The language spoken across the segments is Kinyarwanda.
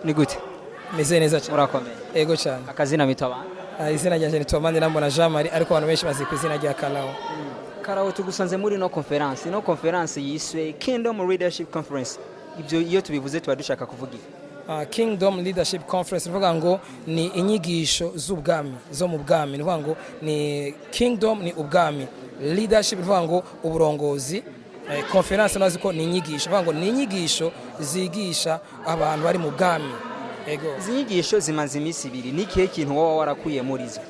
Ni gute? meze neza cyane. Urakomeye. Ego cyane. Akazina mitaba. Izina ryanjye ni Tomande Nambona Jean Marie ariko abantu benshi bazi ku izina rya Karao. Karao tugusanze muri no conference. No conference yiswe Kingdom Leadership Conference. Ibyo iyo tubivuze tuba dushaka kuvuga iki? Kingdom Leadership Conference bivuga ngo ni inyigisho z'ubwami zo mu bwami, bivuga ngo ni Kingdom ni ubwami, leadership bivuga ngo uburongozi, conference nazo ko ni inyigisho, bivuga ngo ni inyigisho zigisha abantu bari mu bwami. Ego. Izi nyigisho zimaze iminsi ibiri, ni kihe kintu wowe warakuye muri zo?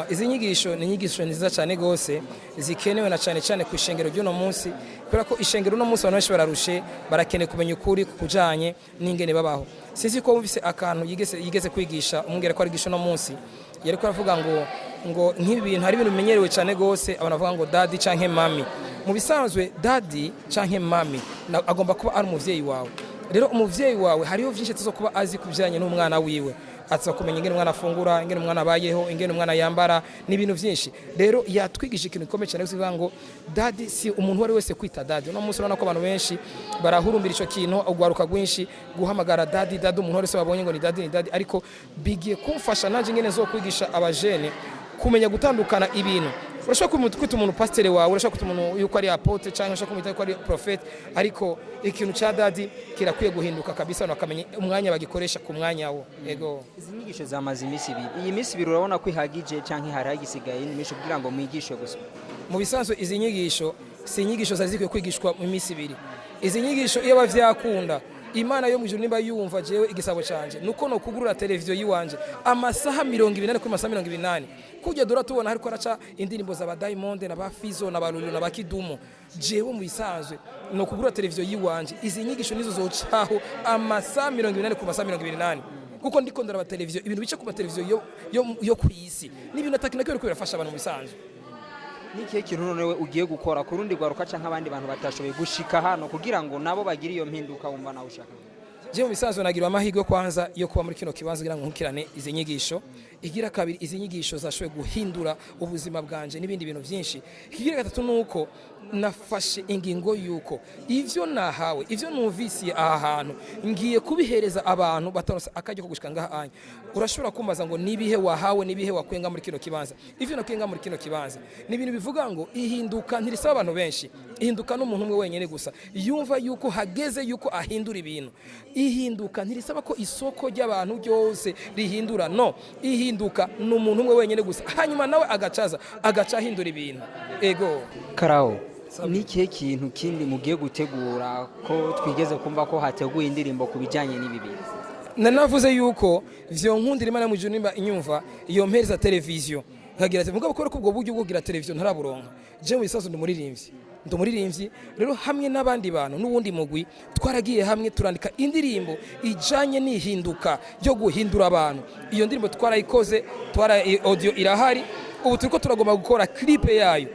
Izi nyigisho ni inyigisho nziza cyane gose zikenewe na cyane cyane ku ishengero ry'uno munsi, kubera ko ishengero uno munsi abantu benshi bararushe, barakeneye kumenya ukuri kujanye n'ingene babaho. Sinzi ko wumvise akantu yigeze kwigisha umwungere ko arigisha uno munsi, yari ko aravuga ngo nk'ibi bintu hari ibintu bimenyerewe cyane gose, abantu bavuga ngo daddy canke mami. Mu bisanzwe daddy canke mami agomba kuba ari umuvyeyi wawe. Rero umuvyeyi wawe hariho byinshi tuzo kuba azi kubijanye n'umwana wiwe, atsa kumenya ingene umwana afungura, ingene umwana abayeho, ingene umwana yambara n'ibintu byinshi. Rero yatwigisha ikintu gikomeye cyane kuvuga ngo daddy si umuntu wari wese kwita daddy. No munsi urabona ko abantu benshi barahurumbira ico kintu, ugwaruka gwinshi guhamagara daddy umuntu wese babonye ngo ni daddy ariko bigiye kumfasha nanje ingene zo kwigisha abajene kumenya gutandukana ibintu. Urashaka kwita umuntu pasteur wawe, urashaka kwita umuntu yuko ari apotre cyangwa urashaka kumwita yuko ari prophet, ariko ikintu cha daddy kirakwiye guhinduka kabisa, nakamenya umwanya bagikoresha ku mwanya wo. Ego. Izi nyigisho zamaze iminsi ibiri. Iyi minsi ibiri urabona ko ihagije cyangwa haragisigaye imisho kugira ngo mwigishe gusa? Mu bisanzwe izi nyigisho si inyigisho zazikwiye kwigishwa mu minsi ibiri. Izi nyigisho iyo bavyakunda Imana yo mwijuru nimba yumva jewe igisabo canje nuko no kugurura televiziyo yiwanje amasaha 28 kuri masaha 28 kujya dora tubona hariko araca indirimbo za ba Diamond na ba Fizo na ba Lulu na ba Kidumu. Jewe mu bisanzwe no kugurura televiziyo yiwanje izi nyigisho nizo zocaho amasaha 28 kuri masaha 28 kuko ndiko ndara televiziyo ibintu bice ku televiziyo yo kuri isi n'ibintu atakinakwiye birafasha abantu mu bisanzwe. Niki kintu nonewe ugiye gukora ku rundi gwaruka canka abandi bantu batashoboye gushika hano kugira ngo nabo bagire iyo mpinduka wumva nawe ushaka? Je mu bisanzwe nagira amahirwe kwanza yo kuba muri kino kibanza kugira ngo nkukirane izi nyigisho, igira kabiri izi nyigisho zashoboye guhindura ubuzima bwanje n'ibindi bintu byinshi. Igira gatatu nuko nafashe ingingo yuko ivyo nahawe ivyo numvisiye aha hantu ngiye kubihereza abantu bataronse akajya ko gushika ngaha anya. Urashobora kumbaza ngo nibihe wahawe nibihe wakwenga muri kino kibanza. Ivyo nakwenga muri kino kibanza ni ibintu bivuga ngo ihinduka ntirisaba abantu benshi, ihinduka n'umuntu umwe wenyene gusa yumva yuko hageze yuko ahindura ibintu. Ihinduka ntirisaba ko isoko ry'abantu byose rihindura, no, ihinduka n'umuntu umwe wenyene gusa hanyuma nawe agaca ahindura ibintu. Ego. Karao, ni kihe kintu kindi mugiye gutegura ko twigeze kumva ko hateguye indirimbo kubijanye n'ibi bintu? Nanavuze yuko vyo nkundira Imana mu junimba inyumva iyo mpereza televiziyo nkagira ati mugabo ko ubwo buryo bwo kugira televiziyo ntaraburonka. Je mu bisazo ndumuririmbyi rero hamwe n'abandi bantu n'ubundi mugwi twaragiye hamwe turandika indirimbo ijanye n'ihinduka ryo guhindura abantu. Iyo ndirimbo twarayikoze, audio irahari, ubu turiko turagomba gukora clip yayo.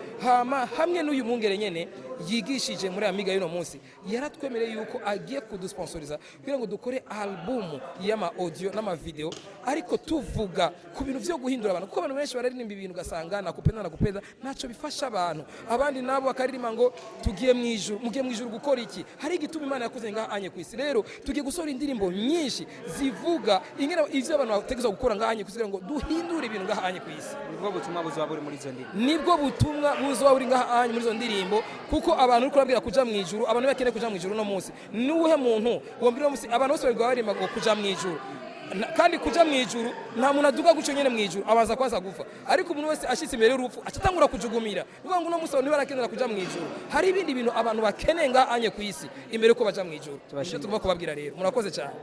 Hamwe n'uyu mwungere nyene yigishije muri Amiga y'uno munsi yaratwemereye yuko agiye kudusponsoriza kugira ngo dukore album y'ama audio n'ama video, ariko tuvuga ku bintu byo guhindura abantu, kuko abantu benshi bararirimba ibintu gasanga nakupenda naco bifasha abantu. Abandi nabo bakaririmba ngo tugiye mwijuru gukora iki, hari igituma Imana yakoze ngaha anye kwisi. Rero tugiye gusora indirimbo nyinshi zivuga ingene ivyo abantu bategeza gukora ngaha anye kwisi kugira ngo duhindure ibintu ngaha anye kwisi. Nibwo butumwa buzaba buri muri izo ndirimbo. Nibwo butumwa buzaba buri ngaha anye muri izo ndirimbo, kuko abantu uri kurabwira kuja mwijuru, abantu bakeneye kuja mwijuru no munsi. Nuhe muntu wombira no munsi abantu bose barimba ngo kuja mwijuru, kandi kuja mwijuru nta muntu aduga guco nyene mwijuru abaza kwaza gufa, ariko umuntu wese ashitse imbere y'urupfu acatangura kujugumira. Nivuga ngo no munsi abantu barakenera kuja mwijuru. Hari ibindi bintu abantu bakeneye ngaha anye kwisi imbere ko baja mwijuru. Tugomba kubabwira rero. Murakoze cyane.